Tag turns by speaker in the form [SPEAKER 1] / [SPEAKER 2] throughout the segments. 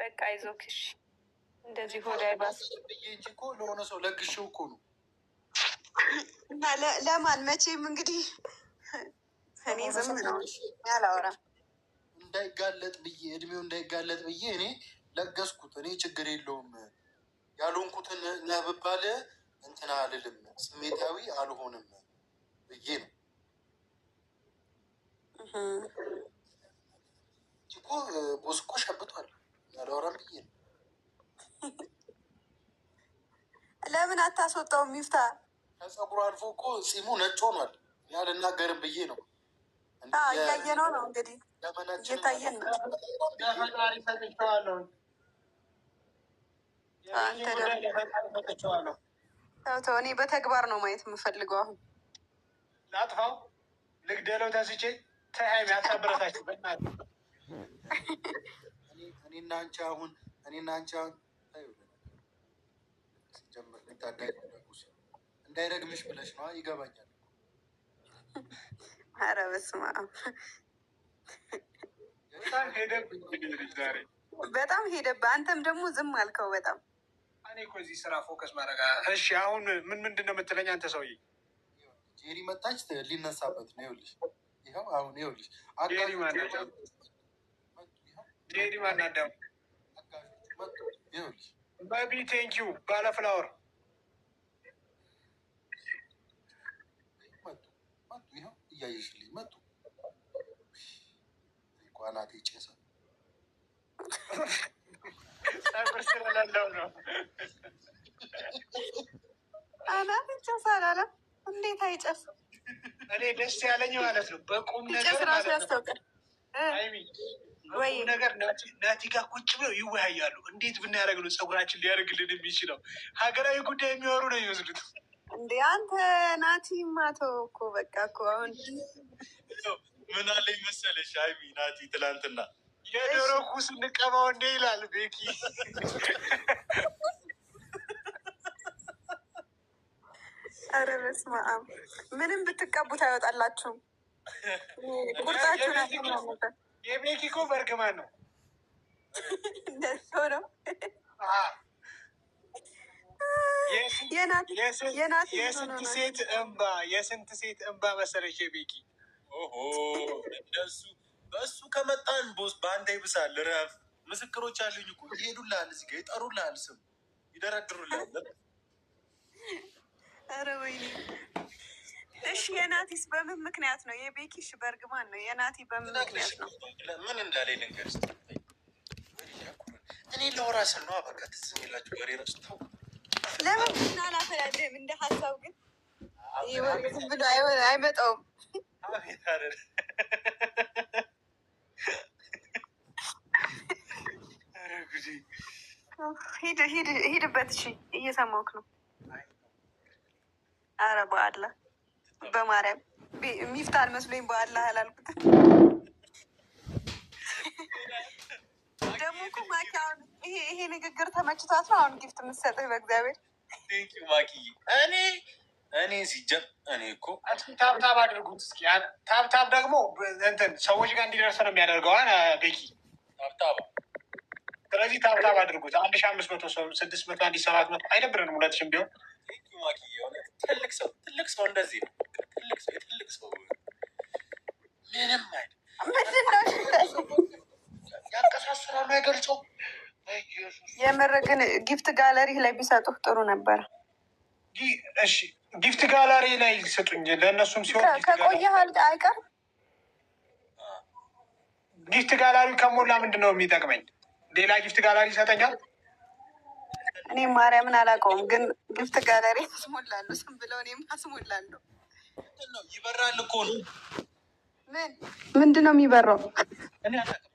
[SPEAKER 1] በቃ አይዞክሽ እንደዚህ ሆዳ ይባስ
[SPEAKER 2] እንጂ እኮ ለሆነ ሰው ለግሽው እኮ ነው።
[SPEAKER 1] እና ለማን መቼም እንግዲህ እኔ ዝም ነው ያላወራም
[SPEAKER 2] እንዳይጋለጥ ብዬ እድሜው እንዳይጋለጥ ብዬ እኔ ለገስኩት። እኔ ችግር የለውም ያልሆንኩትን ነህ ብባል እንትና አልልም፣ ስሜታዊ አልሆንም ብዬ ነው እኮ። ቦስ እኮ ሸብቷል ያላወራም ብዬ ነው።
[SPEAKER 1] ለምን አታስወጣው? ሚፍታ
[SPEAKER 2] ከጸጉሩ አልፎ እኮ ጺሙ ነጭ ሆኗል። ያልናገርም ብዬ ነው።
[SPEAKER 1] እያየነው ነው እንግዲህ እየታየን ነው። እኔ በተግባር ነው ማየት የምፈልገው። አሁን
[SPEAKER 3] ላጥፋው፣ ልግደለው፣ ተስቼ ተሀይም ያታበረታችሁ
[SPEAKER 2] እኔና አንቺ አሁን ጀምር ልታዳይ እንዳይረግምሽ ብለሽ ነዋ። ይገባኛል።
[SPEAKER 1] ኧረ በስመ አብ በጣም ሄደብህ። አንተም ደግሞ ዝም አልከው በጣም።
[SPEAKER 3] እኔ እኮ እዚህ ስራ ፎከስ ማድረግ። እሺ አሁን ምንድን ነው የምትለኝ አንተ ሰውዬ?
[SPEAKER 2] ጄሪ መጣች ሊነሳበት ነው። ይኸውልሽ ይኸው አሁን ይኸውልሽ
[SPEAKER 3] ጄሪ ማናዳም
[SPEAKER 2] ይኸውልሽ
[SPEAKER 3] ባቢ ቴንኪዩ ባለፍላወር
[SPEAKER 2] ይኸው እያየሽልኝ መጡ። ቋናት ይጨሳል
[SPEAKER 3] ጸጉር ስለሌለው ነው።
[SPEAKER 1] አናት ይጨሳል አለ። እንዴት አይጨስም?
[SPEAKER 3] እኔ ደስ ያለኝ ማለት ነው በቁም ነገር
[SPEAKER 1] ራሱ ያስታውቃል።
[SPEAKER 3] ወይ ነገር ናቲ ጋር ቁጭ ብለው ይወያያሉ። እንዴት ብናያደርግ ነው ጸጉራችን ሊያደርግልን የሚችለው? ሀገራዊ ጉዳይ የሚወሩ ነው ይመስሉት።
[SPEAKER 1] እንዴ አንተ ናቲ ማተው እኮ በቃ እኮ አሁን
[SPEAKER 2] ምን አለኝ መሰለሽ ሀይሚ ናቲ ትላንትና
[SPEAKER 3] የዶሮ ኩስ እንቀባው እንዴ ይላል ቤኪ።
[SPEAKER 1] ኧረ በስመ አብ ምንም ብትቀቡት አይወጣላችሁም። ቁርጣችሁ ናት።
[SPEAKER 3] የቤኪ እኮ በርግማን ነው
[SPEAKER 1] እንደዚህ ሆነው
[SPEAKER 3] የስንት ሴት እንባ መሰለሽ የቤኪ።
[SPEAKER 2] እንደሱ በእሱ ከመጣን ቦስ በአንተ ይብሳል። ረፍ ምስክሮች አሉኝ እኮ ይሄዱልሃል፣ እዚህ ጋር ይጠሩልሃል፣ ስም ይደረድሩልሃል።
[SPEAKER 1] ኧረ ወይኔ። እሺ የናቲስ በምን ምክንያት ነው? የቤኪሽ በርግማን ነው። የናቲ በምን ምክንያት ነው?
[SPEAKER 2] ምን እንዳለ ነገር እኔ ለወራ ስል ነው። በቃ ትዝ የሚላችሁ ወሬ ረስተው
[SPEAKER 1] ለምን ቡና አላፈላለም? እንደ ሀሳብ ግን ዝም ብሎ አይመጣውም። ሂድበት። እሺ እየሰማሁህ ነው። ኧረ በአላህ በማርያም ሚፍታ አልመስሎኝ በአላህ አላልኩትም። ደግሞ እኮ ማኪ አሁን ይሄ ንግግር ተመችቷት ነው አሁን ጊፍት የምትሰጥህ። በእግዚአብሔር
[SPEAKER 2] ማኪ እኔ ሲጀም እኔ እኮ
[SPEAKER 3] ታብታብ አድርጉት እስኪ። ታብታብ ደግሞ እንትን ሰዎች ጋር እንዲደርስ ነው የሚያደርገው ቤኪ
[SPEAKER 2] ታብታብ።
[SPEAKER 3] ስለዚህ ታብታብ አድርጉት። 1500 ሰው 600 1700 አይደብረንም። 2000 ቢሆን
[SPEAKER 2] ማኪ ትልቅ ሰው እንደዚህ ነው። ትልቅ ሰው ምንም አይደል።
[SPEAKER 1] ምንድን ነው
[SPEAKER 2] ያቀሳስራሉ አይገልጸው።
[SPEAKER 1] የምር ግን ጊፍት ጋለሪ ላይ ቢሰጡህ ጥሩ ነበር።
[SPEAKER 3] እሺ ጊፍት ጋላሪ ላይ ሰጡኝ። ለእነሱም ሲሆን
[SPEAKER 1] ከቆየህ አይቀር
[SPEAKER 3] ጊፍት ጋላሪ ከሞላ ምንድን ነው የሚጠቅመኝ? ሌላ ጊፍት ጋላሪ ይሰጠኛል።
[SPEAKER 1] እኔ ማርያምን አላውቀውም፣ ግን ጊፍት ጋለሪ አስሞላለሁ። ስም ብለው እኔም አስሞላለሁ።
[SPEAKER 2] ይበራል እኮ ነው።
[SPEAKER 1] ምንድን ነው የሚበራው?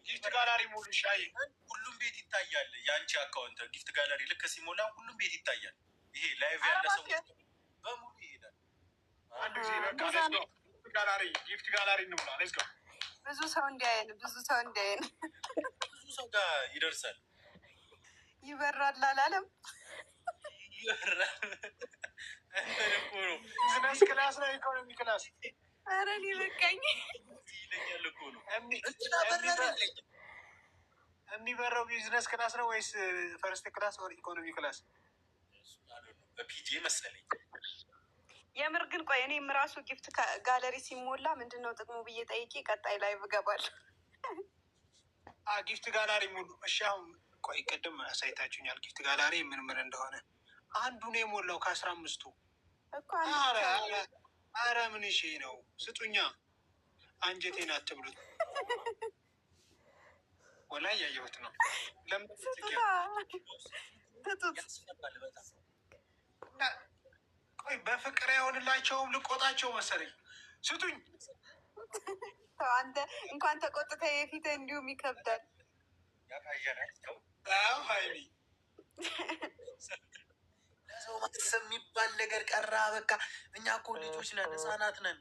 [SPEAKER 3] ጊፍት ጋላሪ ሙሉ ሻይ
[SPEAKER 2] ሁሉም ቤት ይታያል። የአንቺ አካውንት ጊፍት ጋለሪ ልክ ሲሞላ ሁሉም ቤት ይታያል። ይሄ ላይቭ ያለ ሰው በሙሉ ይሄዳል።
[SPEAKER 3] አንድ ጊዜ ጊፍት ጋላሪ እንሙላ።
[SPEAKER 1] ብዙ ሰው እንዲያየን ብዙ ሰው
[SPEAKER 2] ጋር ይደርሳል።
[SPEAKER 1] ይበራል አላለም?
[SPEAKER 2] ይበራል።
[SPEAKER 3] ክላስ ላይ ኢኮኖሚ ክላስ።
[SPEAKER 1] ኧረ እኔ በቃኝ።
[SPEAKER 2] ይለኛል እኮ ነው
[SPEAKER 3] የሚበረው ቢዝነስ ክላስ ነው ወይስ ፈርስት ክላስ ወር ኢኮኖሚ ክላስ?
[SPEAKER 2] በፒጄ መሰለኝ።
[SPEAKER 1] የምር ግን ቆይ እኔም ራሱ ጊፍት ጋለሪ ሲሞላ ምንድን ነው ጥቅሙ ብዬ ጠይቄ ቀጣይ ላይ እገባለሁ።
[SPEAKER 3] ጊፍት ጋላሪ ሙሉ። እሺ አሁን ቆይ ቅድም አሳይታችሁኛል ጊፍት ጋላሪ ምን ምን እንደሆነ። አንዱን የሞላው ከ15ቱ
[SPEAKER 1] እኮ
[SPEAKER 3] አረ ምን ሺ ነው ስጡኛ። አንጀቴን አትብሉት። ወላ እያየሁት ነው። ቆይ በፍቅር አይሆንላቸውም። ልቆጣቸው መሰለኝ። ስጡኝ።
[SPEAKER 1] አንተ እንኳን ተቆጥተ የፊት እንዲሁም ይከብዳል።
[SPEAKER 3] ሀይሚ
[SPEAKER 2] ለሰው ማሰብ የሚባል ነገር ቀራ። በቃ እኛ እኮ ልጆች ነን፣ ህጻናት ነን።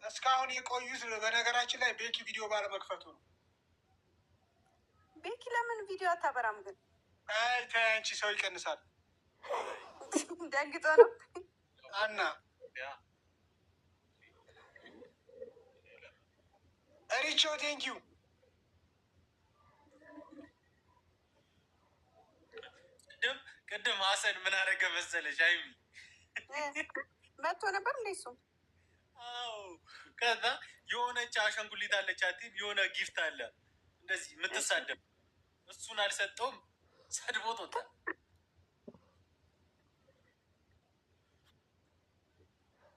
[SPEAKER 3] እስካሁን የቆዩት በነገራችን ላይ ቤኪ ቪዲዮ ባለመክፈቱ ነው።
[SPEAKER 1] ቤኪ ለምን ቪዲዮ አታበራም ግን?
[SPEAKER 3] ተይ አንቺ ሰው ይቀንሳል።
[SPEAKER 1] ደንግጦ ነው
[SPEAKER 3] አና ሪቾ ቴንኪው።
[SPEAKER 2] ቅድም ሀሰን ምን አደረገ መሰለሽ? ሀይሚ
[SPEAKER 1] መጥቶ ነበር እንደ እሱ።
[SPEAKER 2] ከዛ የሆነች አሸንጉሊት አለቻት፣ የሆነ ጊፍት አለ እንደዚህ የምትሳደብ፣ እሱን አልሰጠውም፣ ሰድቦት ወጣ።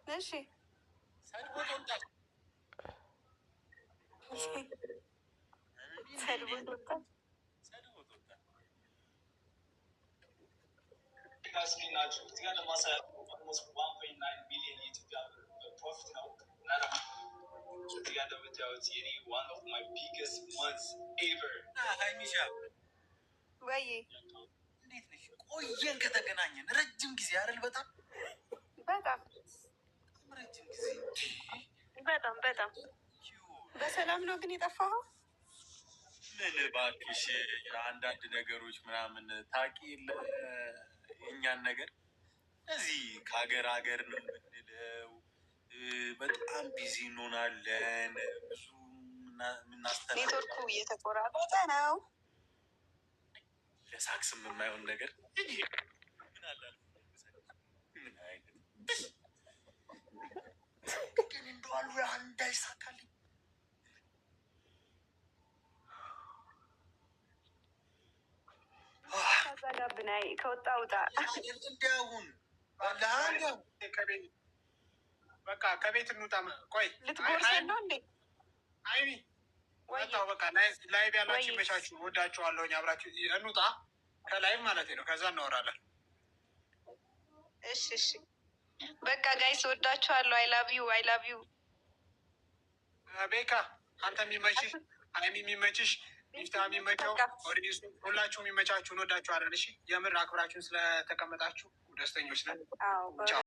[SPEAKER 1] እሺ
[SPEAKER 2] ሰድቦት ወጣ።
[SPEAKER 1] ሰድቦት ወጣ።
[SPEAKER 4] ናቸው እዚህ ጋር ለማሳያ ኦልሞስት 1.9 ቢሊዮን የኢትዮጵያ ፕሮፊት ነው። እና ደግሞ እዚህ ጋር እንደምታዩት የኔ ዋን ኦፍ ማይ ቢገስት ማንስ ኤቨር።
[SPEAKER 2] ሀይሚሻ
[SPEAKER 1] ወይ
[SPEAKER 2] እንዴት ነሽ? ቆየን ከተገናኘን ረጅም ጊዜ አይደል? በጣም ረጅም ጊዜ።
[SPEAKER 1] በጣም በሰላም ነው ግን የጠፋኸው?
[SPEAKER 2] ምን እባክሽ አንዳንድ ነገሮች ምናምን ታውቂ የለ የእኛን ነገር እዚህ ከሀገር ሀገር ነው የምንለው። በጣም ቢዚ እንሆናለን። ብዙ የምናስተናግድ
[SPEAKER 1] ኔትወርኩ እየተቆራረጠ ነው።
[SPEAKER 2] ለሳክስም የማይሆን ነገር ግን እንደዋሉ እንዳይሳካልኝ
[SPEAKER 1] ዘጋብናይ ከወጣ ውጣ።
[SPEAKER 2] እንዲያሁን
[SPEAKER 3] በቃ ከቤት እንውጣ። ቆይ
[SPEAKER 1] ልትጎርሰን ነው እንዴ?
[SPEAKER 3] አይሚ ወጣው። በቃ ላይቭ ያላችሁ ይመቻችሁ። ወዳችኋለሁ። አብራችሁ እንውጣ ከላይቭ ማለት ነው። ከዛ እናወራለን።
[SPEAKER 1] እሺ በቃ ጋይስ ወዳችኋለሁ። አይ ላቭ ዩ
[SPEAKER 3] ቤካ። አንተ የሚመችሽ አይሚ የሚመችሽ ሚፍታ የሚመቸው ሁላችሁ የሚመቻችሁን ወዳችኋለን። እሺ የምር አክብራችሁን ስለተቀመጣችሁ ደስተኞች ነን።